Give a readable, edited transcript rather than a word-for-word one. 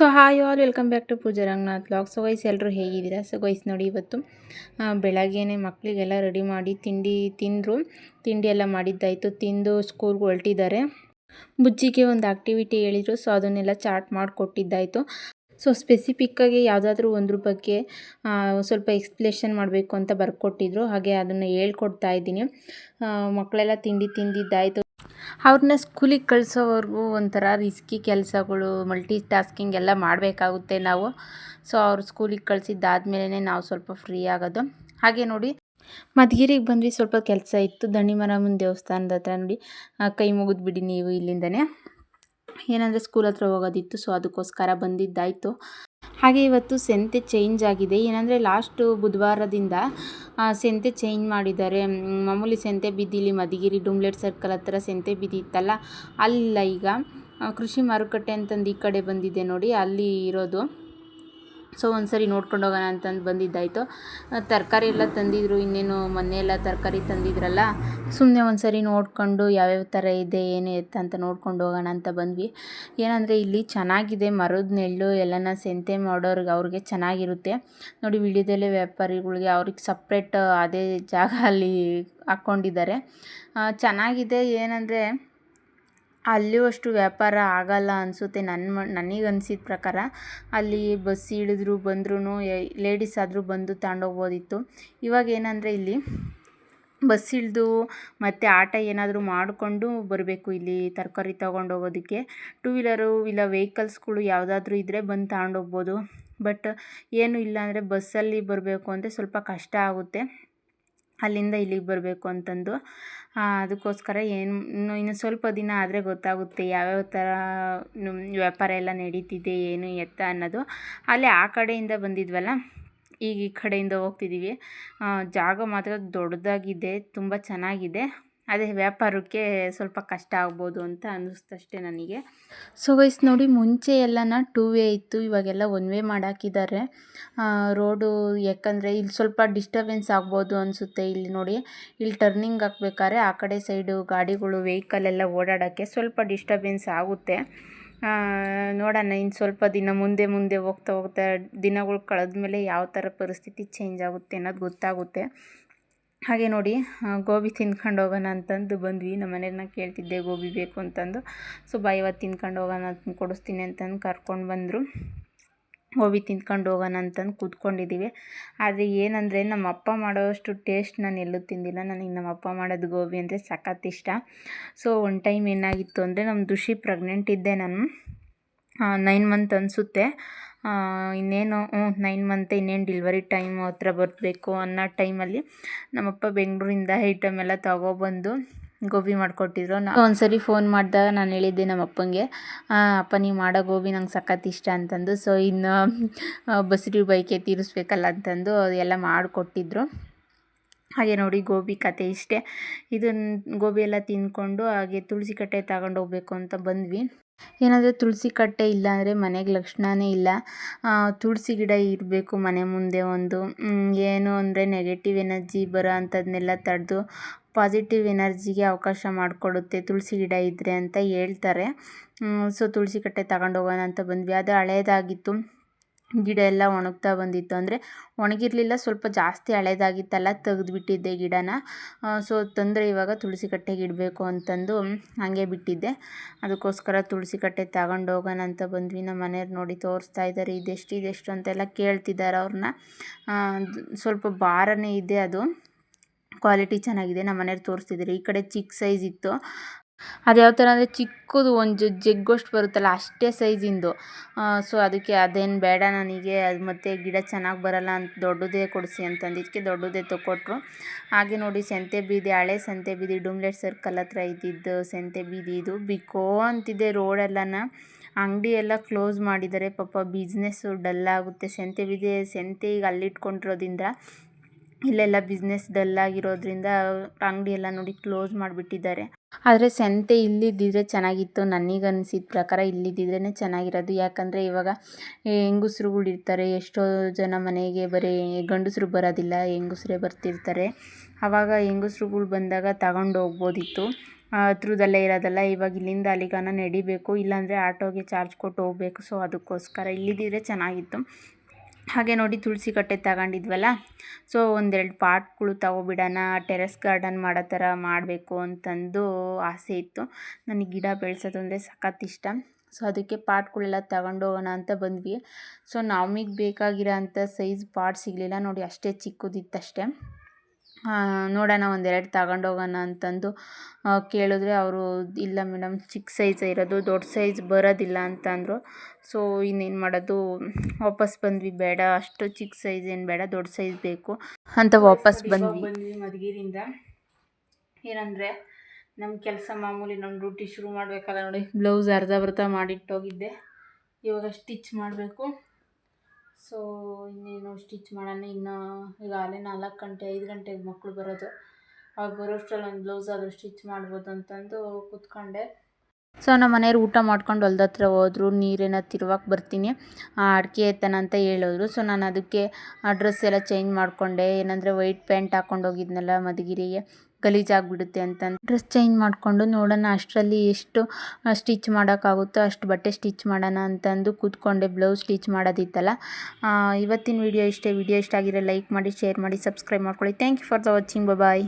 So hi all welcome back to Pooja Ranganath vlog. So guys ಎಲ್ಲರೂ ಹೇಗಿದ್ದೀರಾ? So guys ನೋಡಿ, ಇವತ್ತು ಬೆಳಗ್ಗೆನೇ ಮಕ್ಕಳಿಗೆಲ್ಲ ರೆಡಿ ಮಾಡಿ ತಿಂಡಿ ತಿಂದರು. ತಿಂಡಿ ಎಲ್ಲ ಮಾಡಿದ್ದಾಯಿತು. ತಿಂದು ಸ್ಕೂಲ್ಗೆ ಹೊರಟಿದ್ದಾರೆ. ಬುಜ್ಜಿಗೆ ಒಂದು ಆ್ಯಕ್ಟಿವಿಟಿ ಹೇಳಿದರು, ಸೊ ಅದನ್ನೆಲ್ಲ ಚಾರ್ಟ್ ಮಾಡಿಕೊಟ್ಟಿದ್ದಾಯಿತು. ಸೊ ಸ್ಪೆಸಿಫಿಕ್ಕಾಗಿ ಯಾವುದಾದ್ರೂ ಒಂದ್ರ ಬಗ್ಗೆ ಸ್ವಲ್ಪ ಎಕ್ಸ್ಪ್ಲೇಷನ್ ಮಾಡಬೇಕು ಅಂತ ಬರ್ಕೊಟ್ಟಿದ್ರು. ಹಾಗೆ ಅದನ್ನು ಹೇಳ್ಕೊಡ್ತಾ ಇದ್ದೀನಿ. ಮಕ್ಕಳೆಲ್ಲ ತಿಂಡಿ ತಿಂದಿದ್ದಾಯಿತು. ಅವ್ರನ್ನ ಸ್ಕೂಲಿಗೆ ಕಳಿಸೋವರೆಗೂ ಒಂಥರ ರಿಸ್ಕಿ ಕೆಲಸಗಳು, ಮಲ್ಟಿ ಟಾಸ್ಕಿಂಗ್ ಎಲ್ಲ ಮಾಡಬೇಕಾಗುತ್ತೆ ನಾವು. ಸೊ ಅವ್ರು ಸ್ಕೂಲಿಗೆ ಕಳಿಸಿದ್ದಾದ್ಮೇಲೆ ನಾವು ಸ್ವಲ್ಪ ಫ್ರೀ ಆಗೋದು. ಹಾಗೆ ನೋಡಿ, ಮಧುಗಿರಿಗೆ ಬಂದ್ವಿ. ಸ್ವಲ್ಪ ಕೆಲಸ ಇತ್ತು ದಣಿಮರಮ್ಮನ ದೇವಸ್ಥಾನದ ಹತ್ರ. ನೋಡಿ, ಕೈ ಮುಗಿದ್ಬಿಡಿ ನೀವು ಇಲ್ಲಿಂದನೇ. ಏನಂದರೆ ಸ್ಕೂಲ್ ಹತ್ರ ಹೋಗೋದಿತ್ತು, ಸೊ ಅದಕ್ಕೋಸ್ಕರ ಬಂದಿದ್ದಾಯಿತು. ಹಾಗೆ ಇವತ್ತು ಸಂತೆ ಚೇಂಜ್ ಆಗಿದೆ. ಏನಂದರೆ ಲಾಸ್ಟು ಬುಧವಾರದಿಂದ ಸಂತೆ ಚೇಂಜ್ ಮಾಡಿದ್ದಾರೆ. ಮಾಮೂಲಿ ಸಂತೆ ಬೀದಿಲಿ ಮಧುಗಿರಿ ಡುಮ್ಲೆಟ್ ಸರ್ಕಲ್ ಹತ್ರ ಸಂತೆ ಬೀದಿ ಇತ್ತಲ್ಲ, ಅಲ್ಲಿಲ್ಲ. ಈಗ ಕೃಷಿ ಮಾರುಕಟ್ಟೆ ಅಂತಂದು ಈ ಕಡೆ ಬಂದಿದೆ ನೋಡಿ, ಅಲ್ಲಿ ಇರೋದು. ಸೊ ಒಂದ್ಸರಿ ನೋಡ್ಕೊಂಡು ಹೋಗೋಣ ಅಂತಂದು ಬಂದಿದ್ದಾಯಿತು. ತರಕಾರಿ ಎಲ್ಲ ತಂದಿದ್ರು, ಇನ್ನೇನು ಮೊನ್ನೆ ಎಲ್ಲ ತರಕಾರಿ ತಂದಿದ್ರಲ್ಲ, ಸುಮ್ಮನೆ ಒಂದ್ಸರಿ ನೋಡ್ಕೊಂಡು ಯಾವ್ಯಾವ ಥರ ಇದೆ ಏನು ಎತ್ತ ಅಂತ ನೋಡ್ಕೊಂಡು ಹೋಗೋಣ ಅಂತ ಬಂದ್ವಿ. ಏನಂದರೆ ಇಲ್ಲಿ ಚೆನ್ನಾಗಿದೆ, ಮರದ ನೆರಳು ಎಲ್ಲನ ಸಂತೆ ಮಾಡೋರಿಗೆ ಅವ್ರಿಗೆ ಚೆನ್ನಾಗಿರುತ್ತೆ ನೋಡಿ. ವಿಡಿಯೋದಲ್ಲೇ ವ್ಯಾಪಾರಿಗಳಿಗೆ ಅವ್ರಿಗೆ ಸಪ್ರೇಟ್ ಅದೇ ಜಾಗ ಅಲ್ಲಿ ಹಾಕ್ಕೊಂಡಿದ್ದಾರೆ. ಚೆನ್ನಾಗಿದೆ. ಏನಂದರೆ ಅಲ್ಲಿಯೂ ಅಷ್ಟು ವ್ಯಾಪಾರ ಆಗಲ್ಲ ಅನಿಸುತ್ತೆ ನನಗೆ ಅನಿಸಿದ ಪ್ರಕಾರ. ಅಲ್ಲಿ ಬಸ್ ಇಳಿದ್ರು ಬಂದ್ರೂ ಲೇಡೀಸ್ ಆದರೂ ಬಂದು ತಗೊಂಡೋಗ್ಬೋದಿತ್ತು. ಇವಾಗ ಏನಂದರೆ ಇಲ್ಲಿ ಬಸ್ ಇಳಿದು ಮತ್ತು ಆಟ ಏನಾದರೂ ಮಾಡಿಕೊಂಡು ಬರಬೇಕು ಇಲ್ಲಿ ತರಕಾರಿ ತೊಗೊಂಡೋಗೋದಕ್ಕೆ. ಟೂ ವೀಲರು ಇಲ್ಲ ವೆಹಿಕಲ್ಸ್ಗಳು ಯಾವುದಾದ್ರೂ ಇದ್ದರೆ ಬಂದು ತಗೊಂಡೋಗ್ಬೋದು. ಬಟ್ ಏನು ಇಲ್ಲ ಅಂದರೆ ಬಸ್ಸಲ್ಲಿ ಬರಬೇಕು ಅಂದರೆ ಸ್ವಲ್ಪ ಕಷ್ಟ ಆಗುತ್ತೆ, ಅಲ್ಲಿಂದ ಇಲ್ಲಿಗೆ ಬರಬೇಕು ಅಂತಂದು. ಅದಕ್ಕೋಸ್ಕರ ಇನ್ನು ಸ್ವಲ್ಪ ದಿನ ಆದರೆ ಗೊತ್ತಾಗುತ್ತೆ ಯಾವ್ಯಾವ ಥರ ವ್ಯಾಪಾರ ಎಲ್ಲ ನಡೀತಿದೆ ಏನು ಎತ್ತ ಅನ್ನೋದು. ಅಲ್ಲೇ ಆ ಕಡೆಯಿಂದ ಬಂದಿದ್ವಲ್ಲ, ಈಗ ಈ ಕಡೆಯಿಂದ ಹೋಗ್ತಿದ್ದೀವಿ. ಜಾಗ ಮಾತ್ರ ದೊಡ್ಡದಾಗಿದೆ, ತುಂಬ ಚೆನ್ನಾಗಿದೆ. ಅದೇ ವ್ಯಾಪಾರಕ್ಕೆ ಸ್ವಲ್ಪ ಕಷ್ಟ ಆಗ್ಬೋದು ಅಂತ ಅನ್ನಿಸ್ತಷ್ಟೇ ನನಗೆ. ಸೊ ಗೈಸ್ ನೋಡಿ, ಮುಂಚೆ ಎಲ್ಲನ 2 ವೇ ಇತ್ತು, ಇವಾಗೆಲ್ಲ 1 ವೇ ಮಾಡಾಕಿದ್ದಾರೆ ರೋಡು. ಯಾಕಂದರೆ ಇಲ್ಲಿ ಸ್ವಲ್ಪ ಡಿಸ್ಟರ್ಬೆನ್ಸ್ ಆಗ್ಬೋದು ಅನಿಸುತ್ತೆ. ಇಲ್ಲಿ ನೋಡಿ, ಇಲ್ಲಿ ಟರ್ನಿಂಗ್ ಹಾಕ್ಬೇಕಾದ್ರೆ ಆ ಕಡೆ ಸೈಡು ಗಾಡಿಗಳು ವೆಹಿಕಲ್ ಎಲ್ಲ ಓಡಾಡೋಕ್ಕೆ ಸ್ವಲ್ಪ ಡಿಸ್ಟರ್ಬೆನ್ಸ್ ಆಗುತ್ತೆ. ನೋಡೋಣ, ಇನ್ನು ಸ್ವಲ್ಪ ದಿನ ಮುಂದೆ ಹೋಗ್ತಾ ದಿನಗಳು ಕಳೆದ್ಮೇಲೆ ಯಾವ ಥರ ಪರಿಸ್ಥಿತಿ ಚೇಂಜ್ ಆಗುತ್ತೆ ಅನ್ನೋದು ಗೊತ್ತಾಗುತ್ತೆ. ಹಾಗೆ ನೋಡಿ, ಗೋಬಿ ತಿನ್ಕೊಂಡು ಹೋಗೋಣ ಅಂತಂದು ಬಂದ್ವಿ. ನಮ್ಮ ಮನೆಯವ್ರನ್ನ ಕೇಳ್ತಿದ್ದೆ ಗೋಬಿ ಬೇಕು ಅಂತಂದು. ಸೊ ಇವತ್ತು ತಿನ್ಕೊಂಡು ಹೋಗೋಣ ಅಂತ ಕೊಡಿಸ್ತೀನಿ ಅಂತಂದು ಕರ್ಕೊಂಡು ಬಂದರು. ಗೋಬಿ ತಿನ್ಕೊಂಡು ಹೋಗೋಣ ಅಂತಂದು ಕೂತ್ಕೊಂಡಿದ್ದೀವಿ. ಆದರೆ ಏನಂದರೆ ನಮ್ಮ ಅಪ್ಪ ಮಾಡೋಷ್ಟು ಟೇಸ್ಟ್ ನಾನು ಎಲ್ಲೂ ತಿಂದಿಲ್ಲ. ನನಗೆ ನಮ್ಮ ಅಪ್ಪ ಮಾಡೋದು ಗೋಬಿ ಅಂದರೆ ಸಖತ್ ಇಷ್ಟ. ಸೊ ಒನ್ ಟೈಮ್ ಏನಾಗಿತ್ತು ಅಂದರೆ, ನಮ್ಮ ದುಷಿ ಪ್ರೆಗ್ನೆಂಟ್ ಇದ್ದೆ ನಾನು. 9 ಮಂತ್ ಅನಿಸುತ್ತೆ. ಇನ್ನೇನು 9 ಮಂತ್, ಇನ್ನೇನು ಡಿಲ್ವರಿ ಟೈಮ್ ಹತ್ರ ಬರಬೇಕು ಅನ್ನೋ ಟೈಮಲ್ಲಿ ನಮ್ಮಪ್ಪ ಬೆಂಗಳೂರಿಂದ ಐಟಮ್ ಎಲ್ಲ ತೊಗೊಬಂದು ಗೋಬಿ ಮಾಡಿಕೊಟ್ಟಿದ್ರು. ಒಂದ್ಸರಿ ಫೋನ್ ಮಾಡಿದಾಗ ನಾನು ಹೇಳಿದ್ದೆ ನಮ್ಮ ಅಪ್ಪಂಗೆ, ಅಪ್ಪ ನೀವು ಮಾಡೋ ಗೋಬಿ ನಂಗೆ ಸಖತ್ ಇಷ್ಟ ಅಂತಂದು. ಸೊ ಇನ್ನು ಬಸ್ರಿ ಬೈಕೆ ತೀರಿಸ್ಬೇಕಲ್ಲ ಅಂತಂದು ಎಲ್ಲ ಮಾಡಿಕೊಟ್ಟಿದ್ರು. ಹಾಗೆ ನೋಡಿ, ಗೋಬಿ ಕತೆ ಇಷ್ಟೇ. ಇದನ್ನು ಗೋಬಿ ಎಲ್ಲ ತಿಂದ್ಕೊಂಡು ಹಾಗೆ ತುಳಸಿ ಕಟ್ಟೆ ತಗೊಂಡು ಹೋಗ್ಬೇಕು ಅಂತ ಬಂದ್ವಿ. ಏನಂದರೆ ತುಳಸಿ ಕಟ್ಟೆ ಇಲ್ಲ ಅಂದರೆ ಮನೆಗೆ ಲಕ್ಷಣವೇ ಇಲ್ಲ. ತುಳಸಿ ಗಿಡ ಇರಬೇಕು ಮನೆ ಮುಂದೆ ಒಂದು. ಏನು ಅಂದರೆ ನೆಗೆಟಿವ್ ಎನರ್ಜಿ ಬರೋ ಅಂಥದ್ದನ್ನೆಲ್ಲ ತಡೆದು ಪಾಸಿಟಿವ್ ಎನರ್ಜಿಗೆ ಅವಕಾಶ ಮಾಡಿಕೊಡುತ್ತೆ ತುಳಸಿ ಗಿಡ ಇದ್ದರೆ ಅಂತ ಹೇಳ್ತಾರೆ. ಸೊ ತುಳಸಿ ಕಟ್ಟೆ ತಗೊಂಡೋಗೋಣ ಅಂತ ಬಂದ್ವಿ. ಅದು ಹಳೇದಾಗಿತ್ತು, ಗಿಡ ಎಲ್ಲ ಒಣಗ್ತಾ ಬಂದಿತ್ತು. ಅಂದರೆ ಒಣಗಿರಲಿಲ್ಲ, ಸ್ವಲ್ಪ ಜಾಸ್ತಿ ಹಳೇದಾಗಿತ್ತಲ್ಲ, ತೆಗೆದುಬಿಟ್ಟಿದ್ದೆ ಗಿಡನ. ಸೊ ತಂದರೆ ಇವಾಗ ತುಳಸಿ ಕಟ್ಟೆಗೆ ಇಡಬೇಕು ಅಂತಂದು ಹಾಗೆ ಬಿಟ್ಟಿದ್ದೆ. ಅದಕ್ಕೋಸ್ಕರ ತುಳಸಿ ಕಟ್ಟೆ ತಗೊಂಡು ಹೋಗೋಣ ಅಂತ ಬಂದ್ವಿ. ನಮ್ಮ ಮನೆಯವ್ರು ನೋಡಿ ತೋರಿಸ್ತಾ ಇದ್ದಾರೆ, ಇದೆಷ್ಟು ಅಂತೆಲ್ಲ ಕೇಳ್ತಿದ್ದಾರೆ ಅವ್ರನ್ನ. ಸ್ವಲ್ಪ ಭಾರನೇ ಇದೆ, ಅದು ಕ್ವಾಲಿಟಿ ಚೆನ್ನಾಗಿದೆ. ನಮ್ಮ ಮನೆಯವ್ರು ತೋರಿಸ್ತಿದ್ದಾರೆ. ಈ ಕಡೆ ಚಿಕ್ಕ ಸೈಜ್ ಇತ್ತು, ಅದು ಯಾವ ಥರ ಅಂದರೆ ಚಿಕ್ಕದು ಒಂದು ಜಗ್ಗೋಷ್ಟು ಬರುತ್ತಲ್ಲ ಅಷ್ಟೇ ಸೈಜಿಂದು. ಸೊ ಅದಕ್ಕೆ ಅದೇನು ಬೇಡ ನನಗೆ, ಅದು ಮತ್ತು ಗಿಡ ಚೆನ್ನಾಗಿ ಬರೋಲ್ಲ ಅಂತ ದೊಡ್ಡದೇ ಕೊಡಿಸಿ ಅಂತಂದಿದ್ದಕ್ಕೆ ದೊಡ್ಡದೇ ತೊಗೊಟ್ರು. ಹಾಗೆ ನೋಡಿ, ಸಂತೆ ಬೀದಿ, ಹಳೆ ಸಂತೆ ಬೀದಿ ಡುಮ್ಲೆಟ್ ಸರ್ಕಲ್ ಹತ್ರ ಇದ್ದಿದ್ದು ಸಂತೆ ಬೀದಿ ಇದು. ಬಿಕೋ ಅಂತಿದೆ ರೋಡೆಲ್ಲನ, ಅಂಗಡಿ ಎಲ್ಲ ಕ್ಲೋಸ್ ಮಾಡಿದ್ದಾರೆ. ಪಾಪ ಬಿಸ್ನೆಸ್ಸು ಡಲ್ ಆಗುತ್ತೆ. ಸಂತೆ ಬೀದಿ ಸಂತೆ ಈಗ ಅಲ್ಲಿಟ್ಕೊಂಡಿರೋದ್ರಿಂದ ಇಲ್ಲೆಲ್ಲ ಬಿಸ್ನೆಸ್ ಡಲ್ ಆಗಿರೋದ್ರಿಂದ ಅಂಗಡಿ ಎಲ್ಲ ನೋಡಿ ಕ್ಲೋಸ್ ಮಾಡಿಬಿಟ್ಟಿದ್ದಾರೆ. ಆದರೆ ಸಂತೆ ಇಲ್ಲಿದ್ದಿದ್ರೆ ಚೆನ್ನಾಗಿತ್ತು, ನನಗೆ ಅನಿಸಿದ ಪ್ರಕಾರ ಇಲ್ಲಿದ್ದಿದ್ರೇ ಚೆನ್ನಾಗಿರೋದು. ಯಾಕಂದರೆ ಇವಾಗ ಹೆಂಗಸ್ರುಗಳು ಇರ್ತಾರೆ, ಎಷ್ಟೋ ಜನ ಮನೆಗೆ ಬರೀ ಗಂಡಸರು ಬರೋದಿಲ್ಲ, ಹೆಂಗಸ್ರೇ ಬರ್ತಿರ್ತಾರೆ. ಆವಾಗ ಹೆಂಗಸ್ರುಗಳು ಬಂದಾಗ ತಗೊಂಡು ಹೋಗ್ಬೋದಿತ್ತು. ಹತ್ರದಲ್ಲೇ ಇರೋದಲ್ಲ, ಇವಾಗ ಇಲ್ಲಿಂದ ಅಲ್ಲಿಗಾನ ನಡಿಬೇಕು, ಇಲ್ಲಾಂದರೆ ಆಟೋಗೆ ಚಾರ್ಜ್ ಕೊಟ್ಟು ಹೋಗಬೇಕು. ಸೊ ಅದಕ್ಕೋಸ್ಕರ ಇಲ್ಲಿದ್ದಿದ್ರೆ ಚೆನ್ನಾಗಿತ್ತು. ಹಾಗೆ ನೋಡಿ ತುಳಸಿ ಕಟ್ಟೆ ತಗೊಂಡಿದ್ವಲ್ಲ, ಸೊ ಒಂದೆರಡು ಪಾಟ್ಗಳು ತಗೊಬಿಡೋಣ, ಟೆರೆಸ್ ಗಾರ್ಡನ್ ಮಾಡೋ ಥರ ಮಾಡಬೇಕು ಅಂತಂದು ಆಸೆ ಇತ್ತು. ನನಗೆ ಗಿಡ ಬೆಳೆಸೋದು ಅಂದರೆ ಸಖತ್ ಇಷ್ಟ. ಸೊ ಅದಕ್ಕೆ ಪಾಟ್ಗಳೆಲ್ಲ ತಗೊಂಡು ಹೋಗೋಣ ಅಂತ ಬಂದ್ವಿ. ಸೊ ನಮಗೆ ಬೇಕಾಗಿರೋ ಅಂಥ ಸೈಜ್ ಪಾಟ್ ಸಿಗಲಿಲ್ಲ ನೋಡಿ, ಅಷ್ಟೇ ಚಿಕ್ಕದಿತ್ತಷ್ಟೇ. ನೋಡೋಣ ಒಂದೆರಡು ತಗೊಂಡೋಗೋಣ ಅಂತಂದು ಕೇಳಿದ್ರೆ ಅವರು ಇಲ್ಲ ಮೇಡಮ್ ಚಿಕ್ಕ ಸೈಜ್ ಇರೋದು, ದೊಡ್ಡ ಸೈಜ್ ಬರೋದಿಲ್ಲ ಅಂತಂದರು. ಸೊ ಇನ್ನೇನು ಮಾಡೋದು, ವಾಪಸ್ ಬಂದ್ವಿ. ಬೇಡ ಅಷ್ಟು ಚಿಕ್ಕ ಸೈಜ್ ಏನು ಬೇಡ, ದೊಡ್ಡ ಸೈಜ್ ಬೇಕು ಅಂತ ವಾಪಸ್ ಬಂದ್ವಿ ಮಧುಗಿರಿಯಿಂದ. ಏನಂದರೆ ನಮ್ಮ ಕೆಲಸ ಮಾಮೂಲಿ, ನಮ್ಮ ಡ್ಯೂಟಿ ಶುರು ಮಾಡಬೇಕಲ್ಲ ನೋಡಿ. ಬ್ಲೌಸ್ ಅರ್ಧ ಬರ್ಧ ಮಾಡಿಟ್ಟೋಗಿದ್ದೆ, ಇವಾಗ ಸ್ಟಿಚ್ ಮಾಡಬೇಕು. ಸೊ ಇನ್ನೇನು ಸ್ಟಿಚ್ ಮಾಡೋಣ. ಇನ್ನು ಈಗಾಗಲೇ 4 ಗಂಟೆ 5 ಗಂಟೆಗೆ ಮಕ್ಕಳು ಬರೋದು, ಅವ್ರು ಬರೋಷ್ಟರಲ್ಲಿ ಒಂದು ಬ್ಲೌಸ್ ಆದರೂ ಸ್ಟಿಚ್ ಮಾಡ್ಬೋದು ಅಂತಂದು ಕೂತ್ಕೊಂಡೆ. ಸೊ ನಮ್ಮ ಮನೆಯವ್ರು ಊಟ ಮಾಡ್ಕೊಂಡು ಹೊಲ್ದ ಹತ್ರ ಹೋದ್ರು. ನೀರೇನ ತಿರುವಾಕ್ ಬರ್ತೀನಿ, ಅಡಿಕೆ ಎತ್ತನ ಅಂತ ಹೇಳಿದ್ರು. ಸೊ ನಾನು ಅದಕ್ಕೆ ಡ್ರೆಸ್ ಎಲ್ಲ ಚೇಂಜ್ ಮಾಡಿಕೊಂಡೆ. ಏನಂದರೆ ವೈಟ್ ಪ್ಯಾಂಟ್ ಹಾಕ್ಕೊಂಡು ಹೋಗಿದ್ನಲ್ಲ ಮಧುಗಿರಿಗೆ, ಗಲೀಜಾಗಿಬಿಡುತ್ತೆ ಅಂತಂದು ಡ್ರೆಸ್ ಚೇಂಜ್ ಮಾಡಿಕೊಂಡು ನೋಡೋಣ ಅಷ್ಟರಲ್ಲಿ ಎಷ್ಟು ಸ್ಟಿಚ್ ಮಾಡೋಕ್ಕಾಗುತ್ತೋ ಅಷ್ಟು ಬಟ್ಟೆ ಸ್ಟಿಚ್ ಮಾಡೋಣ ಅಂತಂದು ಕೂತ್ಕೊಂಡೆ. Blouse stitch ಮಾಡೋದಿತ್ತಲ್ಲ. ಇವತ್ತಿನ ವಿಡಿಯೋ ಇಷ್ಟ ಆಗಿರೋ ಲೈಕ್ ಮಾಡಿ, ಶೇರ್ ಮಾಡಿ, ಸಬ್ಸ್ಕ್ರೈಬ್ ಮಾಡ್ಕೊಳ್ಳಿ. Thank you for the watching. Bye.